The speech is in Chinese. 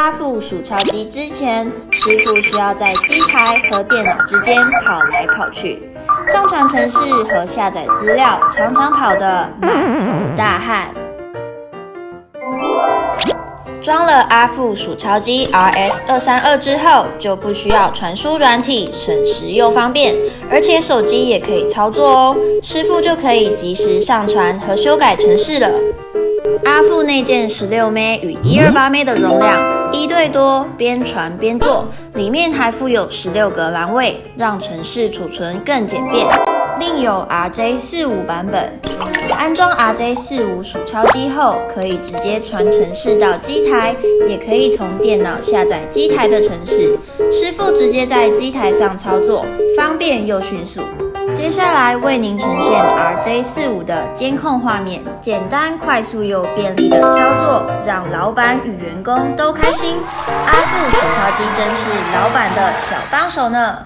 阿富数钞机之前，师傅需要在机台和电脑之间跑来跑去，上传程式和下载资料，常常跑得满头大汗。装了阿富数钞机 RS232 之后，就不需要传输软体，省时又方便，而且手机也可以操作哦，师傅就可以及时上传和修改程式了。阿富内建16M 与128M 的容量，1对多，边传边做，里面还附有16个栏位，让程式储存更简便。另有 RJ45 版本，安装 RJ45 数钞机后，可以直接传程式到机台，也可以从电脑下载机台的程式，师傅直接在机台上操作，方便又迅速。接下来为您呈现 RJ45 的监控画面，简单、快速又便利的操作，让老板与员工都开心。阿富数钞机真是老板的小帮手呢。